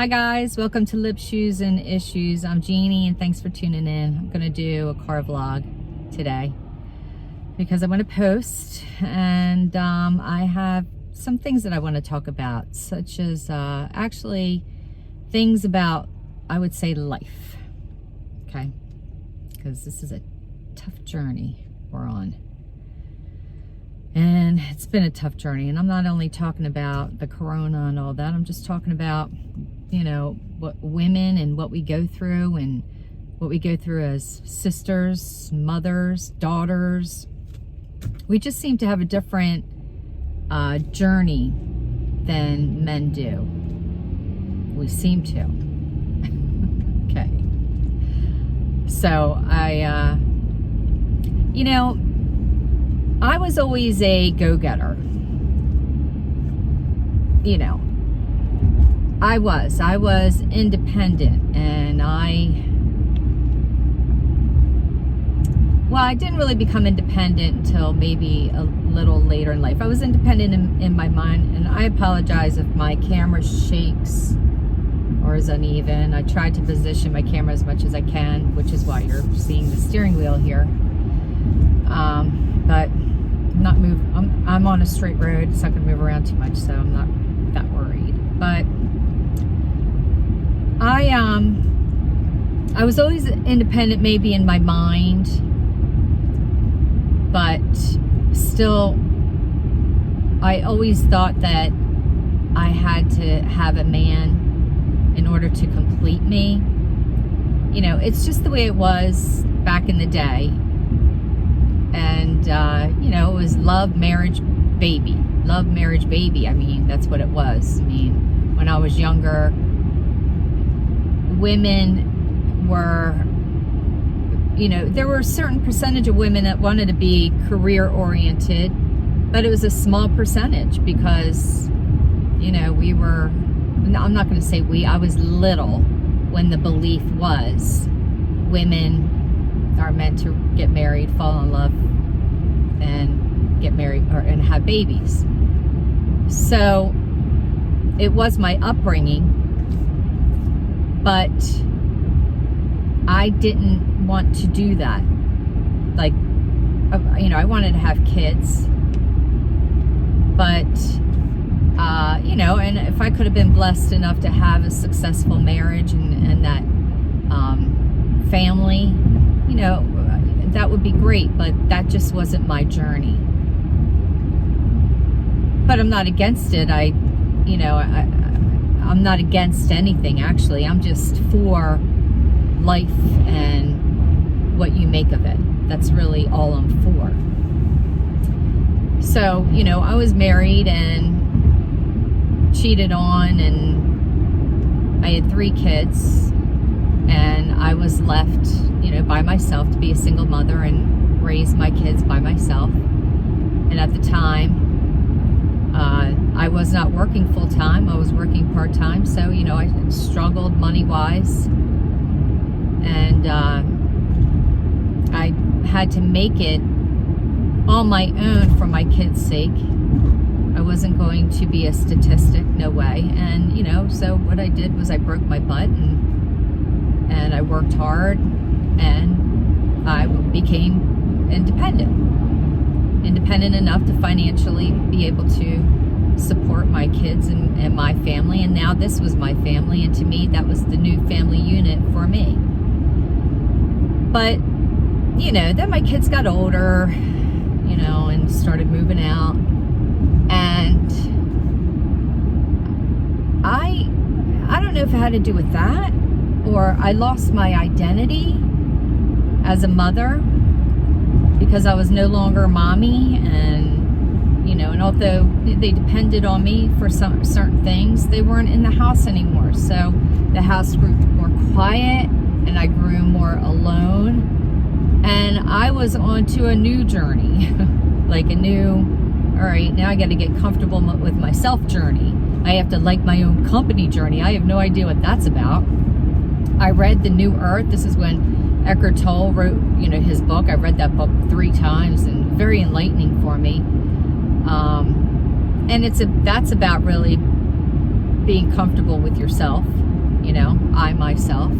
Hi guys, welcome to Lip Shoes and Issues. I'm Jeannie and thanks for tuning in. I'm going to do a car vlog today because I want to post and I have some things that I want to talk about, such as actually things about, I would say, life. Okay, because this is a tough journey we're on. And it's been a tough journey, and I'm not only talking about the corona and all that, I'm just talking about, you know, what women and what we go through and what we go through as sisters, mothers, daughters. We just seem to have a different journey than men do. We seem to. Okay. So you know, I was always a go-getter. You know, I was independent, and I didn't really become independent until maybe a little later in life. I was independent in my mind, and I apologize if my camera shakes or is uneven. I tried to position my camera as much as I can, which is why you're seeing the steering wheel here. But I'm on a straight road. It's not going to move around too much, so I'm not that worried. But I was always independent, maybe in my mind, but still, I always thought that I had to have a man in order to complete me. You know, it's just the way it was back in the day. And, you know, it was love, marriage, baby. Love, marriage, baby. I mean, that's what it was. I mean, when I was younger, women were, you know, there were a certain percentage of women that wanted to be career-oriented, but it was a small percentage because, you know, we were, I'm not going to say we, I was little when the belief was women are meant to get married, fall in love, and get married and have babies. So it was my upbringing, but I didn't want to do that. Like, you know, I wanted to have kids, but you know, and if I could have been blessed enough to have a successful marriage and that family, you know, that would be great, but that just wasn't my journey. But I'm not against it. I'm not against anything, actually. I'm just for life and what you make of it. That's really all I'm for. So, you know, I was married and cheated on, and I had 3 kids, and I was left, you know, by myself to be a single mother and raise my kids by myself. And at the time, I was not working full-time. I was working part-time. So, you know, I struggled money-wise. And I had to make it on my own for my kids' sake. I wasn't going to be a statistic, no way. And, you know, so what I did was I broke my butt and I worked hard, and I became independent enough to financially be able to support my kids and my family. And now this was my family, and to me, that was the new family unit for me. But, you know, then my kids got older, you know, and started moving out. And I don't know if it had to do with that, or I lost my identity as a mother because I was no longer mommy. And, you know, and although they depended on me for some certain things, they weren't in the house anymore. So the house grew more quiet, and I grew more alone. And I was on to a new journey, like a new, all right, now I got to get comfortable with myself journey. I have to like my own company journey. I have no idea what that's about. I read The New Earth. This is when Eckhart Tolle wrote, you know, his book. I read that book 3 times, and very enlightening for me. And that's about really being comfortable with yourself I myself,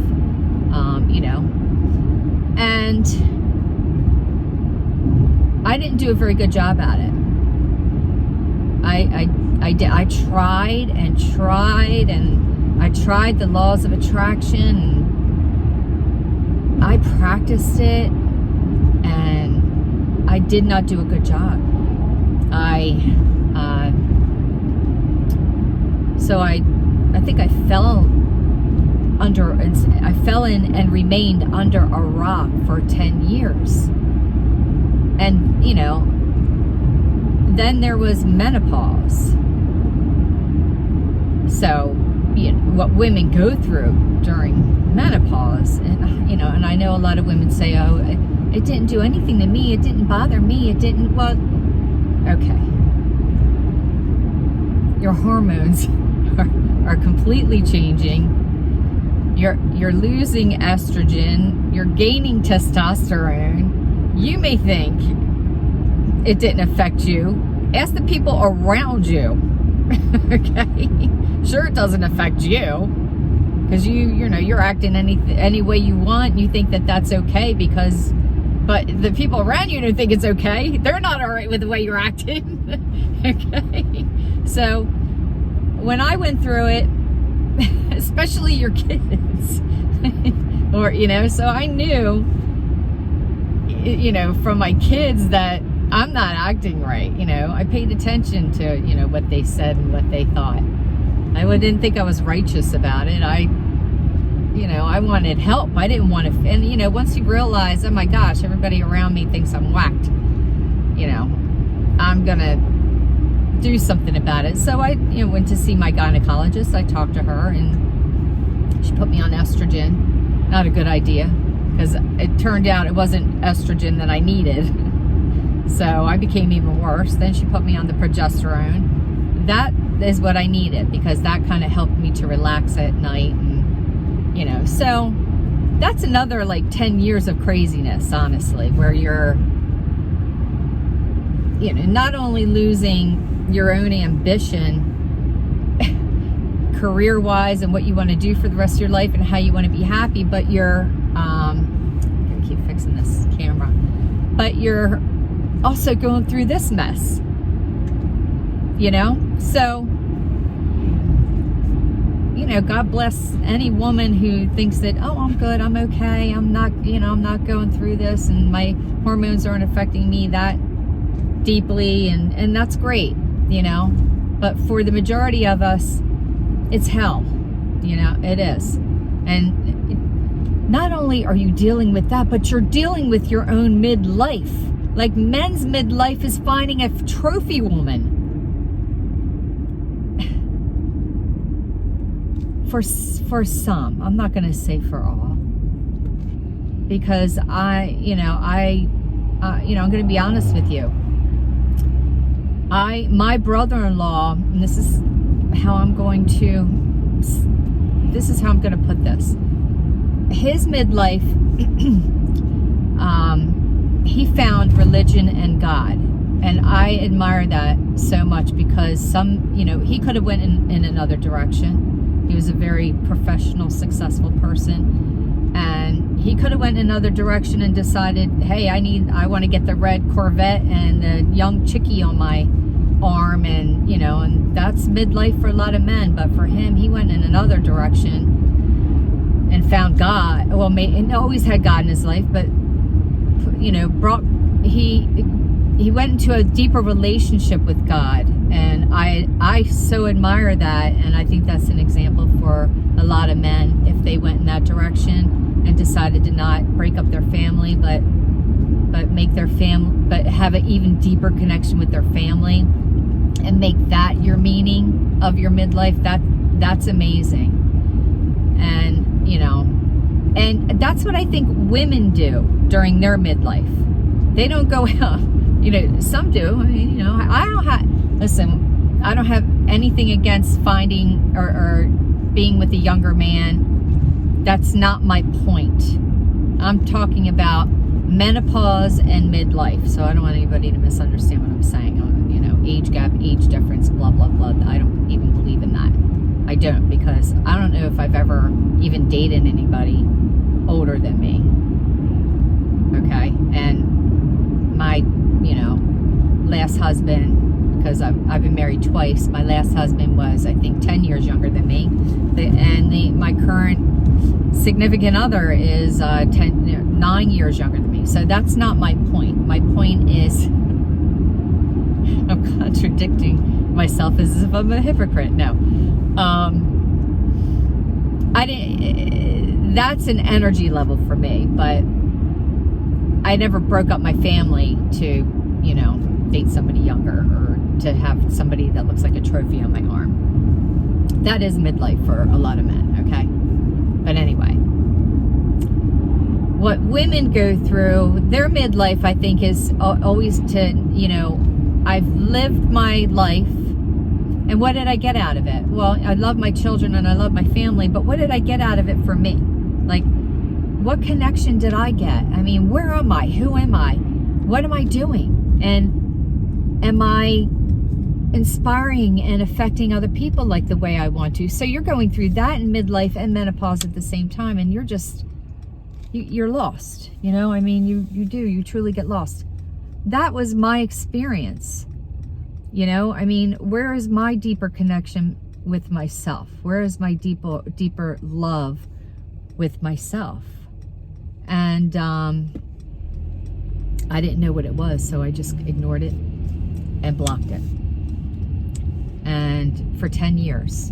and I didn't do a very good job at it. I tried and tried, and I tried the laws of attraction, and I practiced it, and I did not do a good job. So I think I fell in and remained under a rock for 10 years. And, then there was menopause. So, what women go through during menopause. And, and I know a lot of women say, oh, it didn't do anything to me. It didn't bother me. It didn't, well, okay. Your hormones are completely changing. You're losing estrogen. You're gaining testosterone. You may think it didn't affect you. Ask the people around you. Okay? Sure, it doesn't affect you. Because you're acting any way you want. You think that that's okay but the people around you don't think it's okay. They're not all right with the way you're acting. Okay? So, when I went through it, especially your kids, or, so I knew, from my kids that I'm not acting right. I paid attention to, what they said and what they thought. I didn't think I was righteous about it. I wanted help. I didn't want to, and, once you realize, oh my gosh, everybody around me thinks I'm whacked, I'm going to do something about it. So I went to see my gynecologist. I talked to her, and she put me on estrogen. Not a good idea, because it turned out it wasn't estrogen that I needed. So I became even worse. Then she put me on the progesterone. That is what I needed, because that kind of helped me to relax at night. And, so that's another 10 years of craziness, honestly, where you're, not only losing your own ambition career-wise and what you want to do for the rest of your life and how you want to be happy, but you're I'm gonna keep fixing this camera, but you're also going through this mess, so God bless any woman who thinks that, oh, I'm good, I'm okay, I'm not going through this, and my hormones aren't affecting me that deeply, and that's great, but for the majority of us, it's hell, it is. And not only are you dealing with that, but you're dealing with your own midlife. Like, men's midlife is finding a trophy woman. For some, I'm not going to say for all, because I'm going to be honest with you. My brother-in-law, and this is how I'm going to put this. His midlife, he found religion and God. And I admire that so much, because he could have went in another direction. He was a very professional, successful person. And he could have went in another direction and decided, hey, I want to get the red Corvette and the young chickie on my arm, and and that's midlife for a lot of men. But for him, he went in another direction and found God. Well, and always had God in his life, but he went into a deeper relationship with God, and I so admire that. And I think that's an example for a lot of men, if they went in that direction and decided to not break up their family, but make their but have an even deeper connection with their family, and make that your meaning of your midlife. That's amazing. And and that's what I think women do during their midlife. They don't go out, some do. I mean, I don't have anything against finding or being with a younger man. That's not my point. I'm talking about menopause and midlife. So I don't want anybody to misunderstand what I'm saying. Age gap, age difference, blah, blah, blah. I don't even believe in that. I don't, because I don't know if I've ever even dated anybody older than me. Okay? And my, last husband, because I've been married twice, my last husband was, I think, 10 years younger than me. My current significant other is 9 years younger than me. So that's not my point. My point is, I'm contradicting myself as if I'm a hypocrite. No. That's an energy level for me, but I never broke up my family to, date somebody younger or to have somebody that looks like a trophy on my arm. That is midlife for a lot of men, okay? But anyway, what women go through, their midlife, I think, is always to, I've lived my life, and what did I get out of it? Well, I love my children and I love my family, but what did I get out of it for me? Like, what connection did I get? I mean, where am I? Who am I? What am I doing? And am I inspiring and affecting other people like the way I want to? So you're going through that in midlife and menopause at the same time, and you're just, you're lost. I mean, you truly get lost. That was my experience. I mean, where is my deeper connection with myself? Where is my deeper love with myself? And I didn't know what it was, so I just ignored it and blocked it. And for 10 years,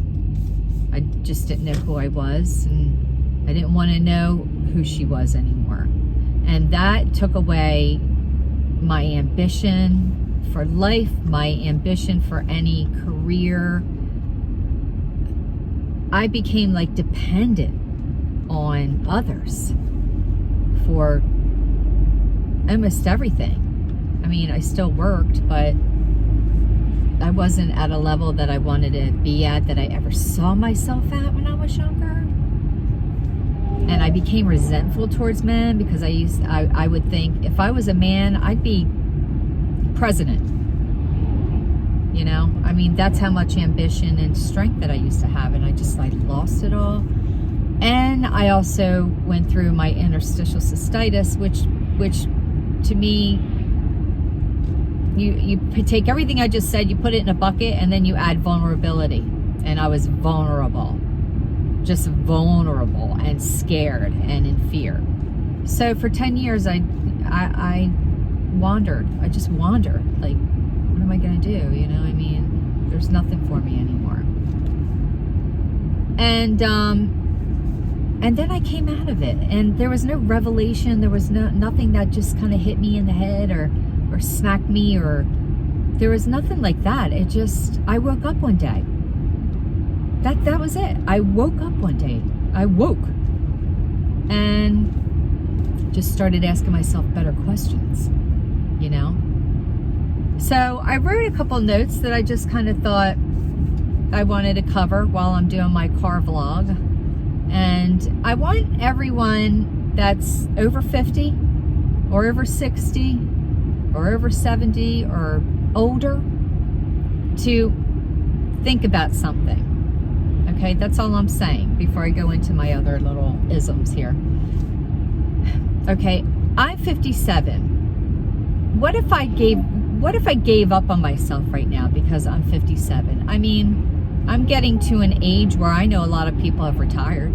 I just didn't know who I was, and I didn't want to know who she was anymore. And that took away my ambition for life, my ambition for any career. I became like dependent on others for almost everything. I mean, I still worked, but I wasn't at a level that I wanted to be at, that I ever saw myself at when I was younger. And I became resentful towards men because I would think if I was a man, I'd be president. I mean, that's how much ambition and strength that I used to have, and I just lost it all. And I also went through my interstitial cystitis, which to me, you take everything I just said, you put it in a bucket, and then you add vulnerability. And I was vulnerable, just vulnerable and scared and in fear. So for 10 years, I wandered. I just wandered. Like, what am I going to do? I mean, there's nothing for me anymore. And then I came out of it, and there was no revelation. There was nothing that just kind of hit me in the head or smacked me, or there was nothing like that. It just, I woke up one day. That was it. I woke up one day. I woke and just started asking myself better questions, So I wrote a couple notes that I just kind of thought I wanted to cover while I'm doing my car vlog. And I want everyone that's over 50 or over 60 or over 70 or older to think about something. Okay, that's all I'm saying before I go into my other little isms here. Okay, I'm 57. What if I gave up on myself right now because I'm 57? I mean, I'm getting to an age where I know a lot of people have retired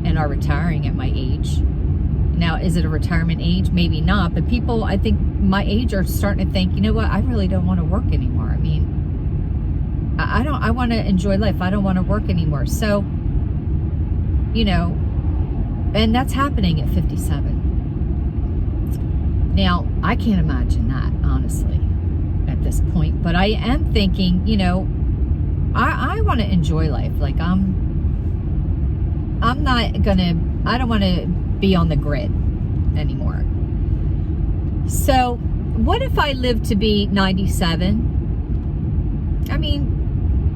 and are retiring at my age. Now, is it a retirement age? Maybe not, but people, I think my age, are starting to think, you know what, I really don't want to work anymore. I mean, I want to enjoy life. I don't want to work anymore. So, and that's happening at 57. Now, I can't imagine that, honestly, at this point, but I am thinking, I want to enjoy life. Like, I don't want to be on the grid anymore. So what if I live to be 97? I mean,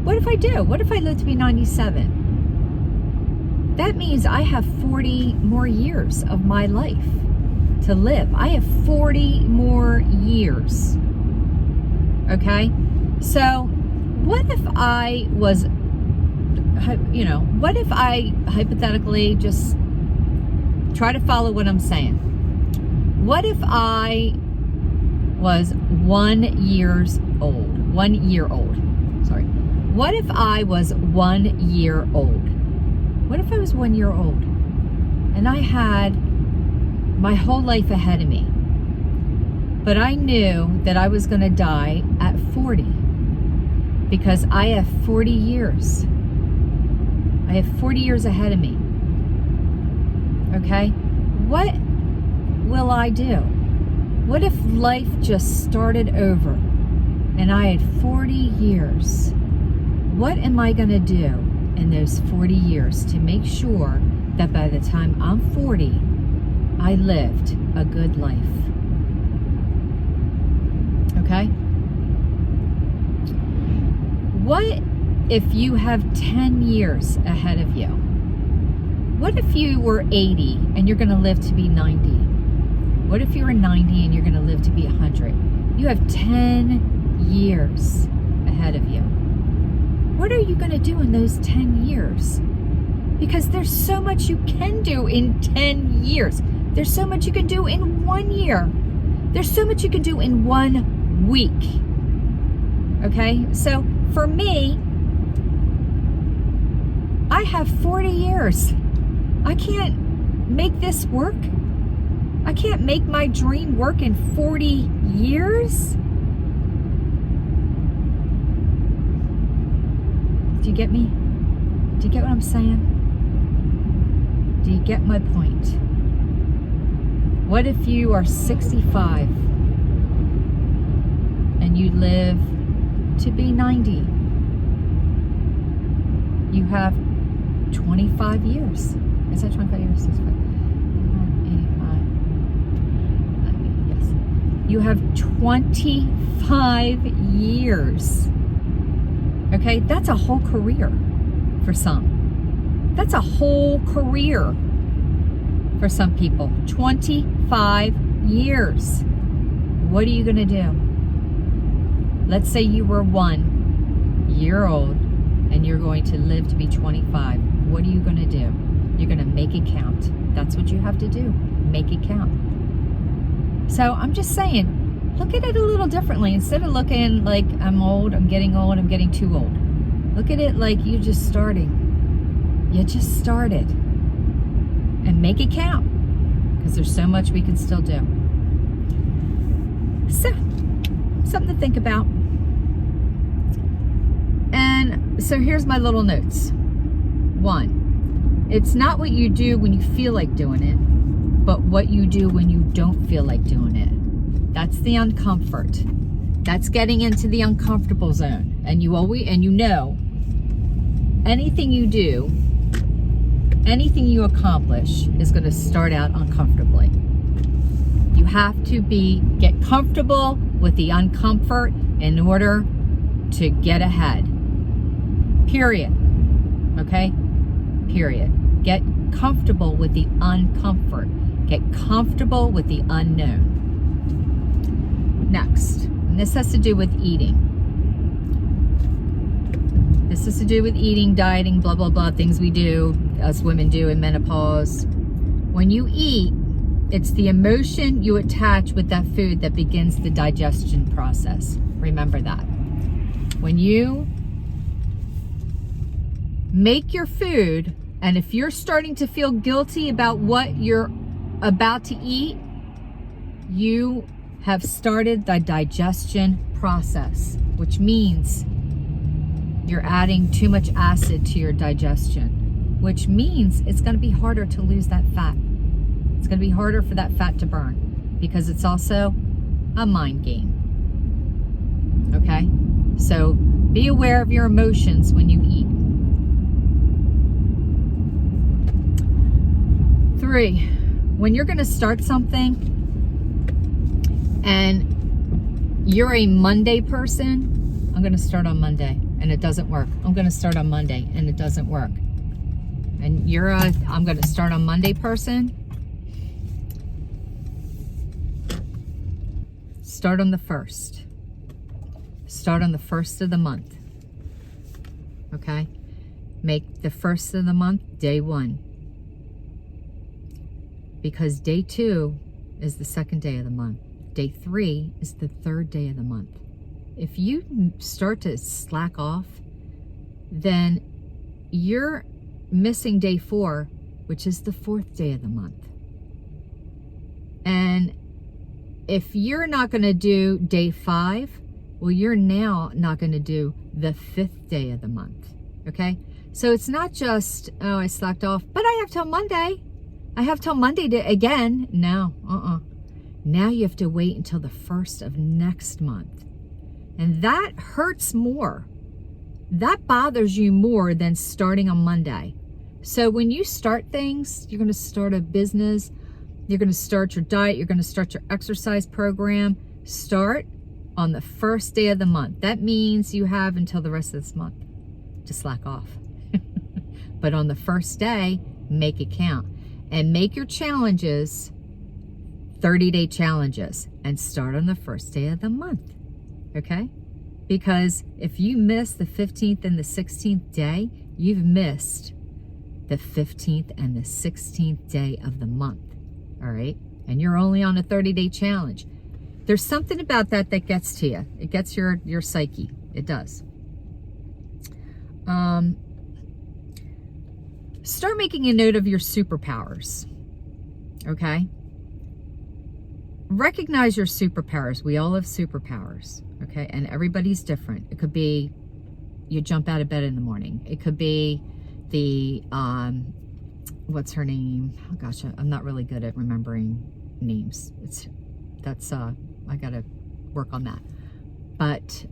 what if I do? What if I live to be 97? That means I have 40 more years of my life to live. I have 40 more years. Okay? So what if I was what if I hypothetically, just try to follow what I'm saying. What if I was 1 year old? Sorry. What if I was 1 year old? What if I was 1 year old and I had my whole life ahead of me, but I knew that I was going to die at 40 because I have 40 years. I have 40 years ahead of me. Okay? What will I do? What if life just started over and I had 40 years? What am I going to do in those 40 years to make sure that by the time I'm 40, I lived a good life? Okay? What if you have 10 years ahead of you? What if you were 80 and you're going to live to be 90? What if you were 90 and you're going to live to be 100? You have 10 years ahead of you. What are you going to do in those 10 years? Because there's so much you can do in 10 years. There's so much you can do in 1 year. There's so much you can do in 1 week. Okay? So for me, I have 40 years. I can't make this work. I can't make my dream work in 40 years. Do you get me? Do you get what I'm saying? Do you get my point? What if you are 65 and you live to be 90? You have 25 years. Is that 25 years? 65, 85, 90, yes. You have 25 years. Okay, that's a whole career for some. That's a whole career for some people. 25 years. What are you going to do? Let's say you were 1 year old and you're going to live to be 25. What are you going to do? You're going to make it count. That's what you have to do. Make it count. So I'm just saying, look at it a little differently. Instead of looking like I'm old, I'm getting too old. Look at it like you're just starting. You just started. And make it count. Because there's so much we can still do. So, something to think about. And so here's my little notes. 1, it's not what you do when you feel like doing it, but what you do when you don't feel like doing it. That's the uncomfort. That's getting into the uncomfortable zone. And you know, anything you do, anything you accomplish is going to start out uncomfortably. You have to get comfortable with the uncomfort in order to get ahead. Period. Okay? Period. Get comfortable with the uncomfort. Get comfortable with the unknown. Next, and this has to do with eating. This has to do with eating, dieting, blah, blah, blah, things we do, us women do in menopause. When you eat, it's the emotion you attach with that food that begins the digestion process. Remember that. When you make your food, and if you're starting to feel guilty about what you're about to eat, you have started the digestion process, which means you're adding too much acid to your digestion, which means it's going to be harder to lose that fat. It's going to be harder for that fat to burn because it's also a mind game. Okay? So be aware of your emotions when you eat. 3, when you're going to start something and you're a Monday person, I'm going to start on Monday and it doesn't work. I'm going to start on Monday and it doesn't work. And I'm going to start on Monday person. Start on the 1st. Start on the 1st of the month. Okay? Make the first of the month day 1. Because day 2 is the second day of the month. Day 3 is the third day of the month. If you start to slack off, then you're missing day 4, which is the 4th day of the month. And if you're not going to do day 5, well, you're now not going to do the 5th day of the month. Okay? So it's not just, oh, I slacked off, but I have till Monday. I have till Monday to again. No, Now you have to wait until the 1st of next month. And that hurts more. That bothers you more than starting on Monday. So when you start things, you're going to start a business, you're going to start your diet, you're going to start your exercise program. Start on the 1st day of the month. That means you have until the rest of this month to slack off. But on the 1st day, make it count. And make your challenges 30-day challenges and start on the 1st day of the month. Okay? Because if you miss the 15th and the 16th day, you've missed the 15th and the 16th day of the month. All right? And you're only on a 30-day challenge. There's something about that that gets to you. It gets your psyche. It does. Start making a note of your superpowers. Okay? Recognize your superpowers. We all have superpowers. Okay? And everybody's different. It could be you jump out of bed in the morning. It could be the, what's her name? Oh gosh, I'm not really good at remembering names. I gotta work on that. But,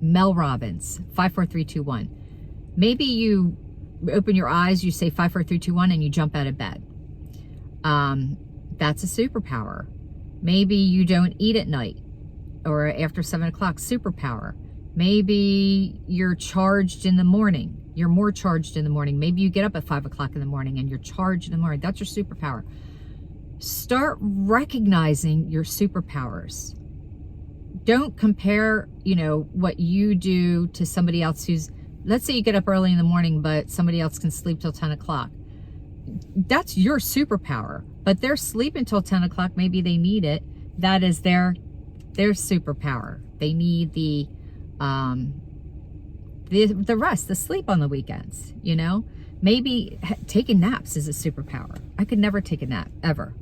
Mel Robbins, 5, 4, 3, 2, 1. Maybe you open your eyes, you say 5, 4, 3, 2, 1, and you jump out of bed. That's a superpower. Maybe you don't eat at night or after 7 o'clock, superpower. Maybe you're charged in the morning. You're more charged in the morning. Maybe you get up at 5 o'clock in the morning and you're charged in the morning. That's your superpower. Start recognizing your superpowers. Don't compare, what you do to somebody else who's, let's say you get up early in the morning, but somebody else can sleep till 10 o'clock. That's your superpower, but they're sleeping till 10 o'clock. Maybe they need it. That is their superpower. They need the rest, the sleep on the weekends, Maybe taking naps is a superpower. I could never take a nap, ever.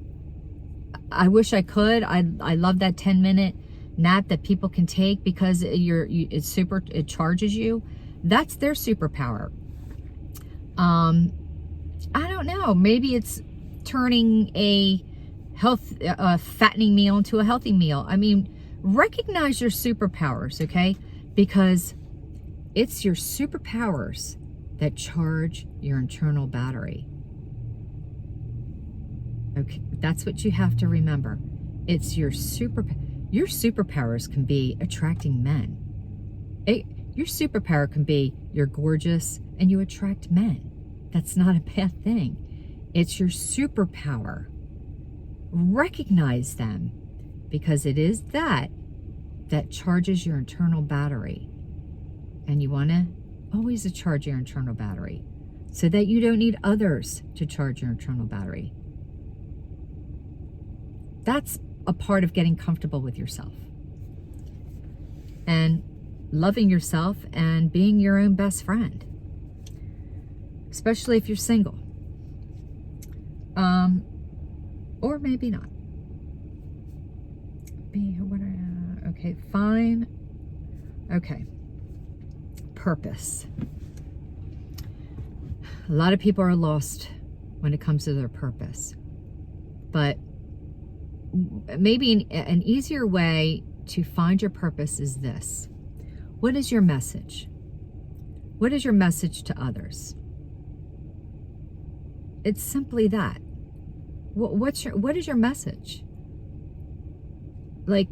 I wish I could. I love that 10-minute nap that people can take because it charges you. That's their superpower. I don't know. Maybe it's turning a fattening meal into a healthy meal. I mean, recognize your superpowers, okay? Because it's your superpowers that charge your internal battery. Okay, that's what you have to remember. It's your superpowers can be attracting men. Your superpower can be you're gorgeous and you attract men. That's not a bad thing. It's your superpower. Recognize them because it is that charges your internal battery. And you want to always charge your internal battery so that you don't need others to charge your internal battery. That's a part of getting comfortable with yourself and loving yourself and being your own best friend, especially if you're single, or maybe not. Okay, fine. Okay, purpose. A lot of people are lost when it comes to their purpose, but maybe an easier way to find your purpose is this. What is your message? What is your message to others? It's simply that. What is your message? Like,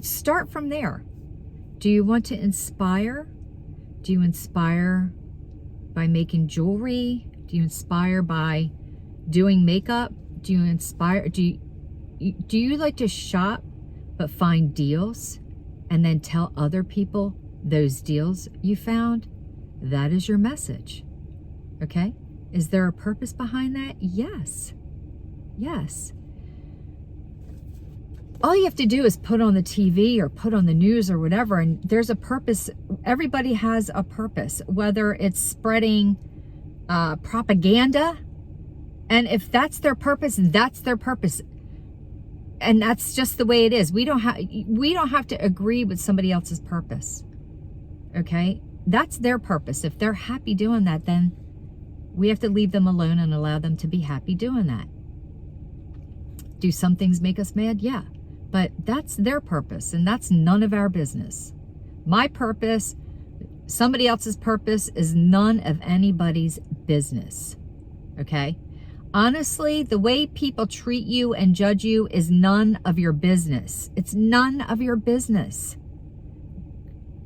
start from there. Do you want to inspire? Do you inspire by making jewelry? Do you inspire by doing makeup? Do you inspire? Do you like to shop but find deals and then tell other people those deals you found, that is your message. Okay? Is there a purpose behind that? Yes. Yes. All you have to do is put on the TV or put on the news or whatever, and there's a purpose. Everybody has a purpose, whether it's spreading propaganda. And if that's their purpose, that's their purpose. And that's just the way it is. We don't have to agree with somebody else's purpose. Okay? That's their purpose. If they're happy doing that, then we have to leave them alone and allow them to be happy doing that. Do some things make us mad? Yeah. But that's their purpose, and that's none of our business. My purpose, somebody else's purpose, is none of anybody's business. Okay? Honestly, the way people treat you and judge you is none of your business. It's none of your business.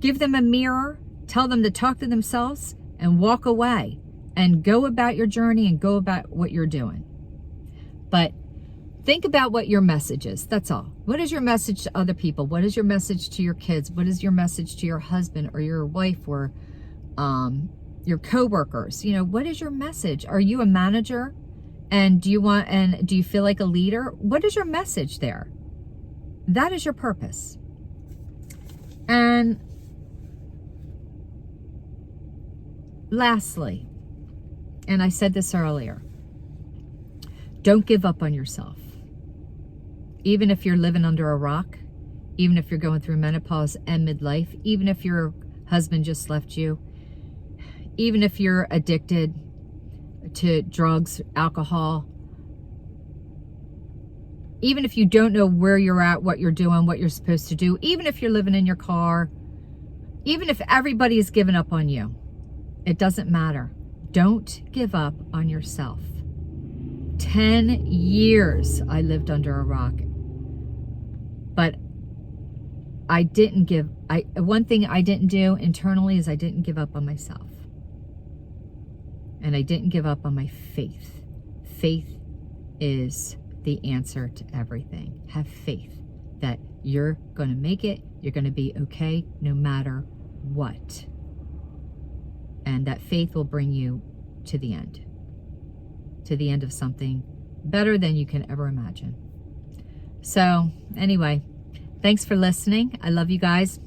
Give them a mirror, tell them to talk to themselves, and walk away. And go about your journey and go about what you're doing. But think about what your message is. That's all. What is your message to other people? What is your message to your kids? What is your message to your husband or your wife or your coworkers? You know, what is your message? Are you a manager? And do you feel like a leader? What is your message there? That is your purpose. And lastly, and I said this earlier, don't give up on yourself. Even if you're living under a rock, even if you're going through menopause and midlife, even if your husband just left you, even if you're addicted to drugs, alcohol, even if you don't know where you're at, what you're doing, what you're supposed to do, even if you're living in your car, even if everybody has given up on you, it doesn't matter. Don't give up on yourself. 10 years I lived under a rock. But one thing I didn't do internally is I didn't give up on myself. And I didn't give up on my faith. Faith is the answer to everything. Have faith that you're going to make it. You're going to be okay no matter what. And that faith will bring you to the end of something better than you can ever imagine. So anyway, thanks for listening. I love you guys.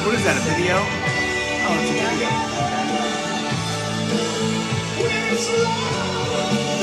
What is that, a video? Oh, it's a video.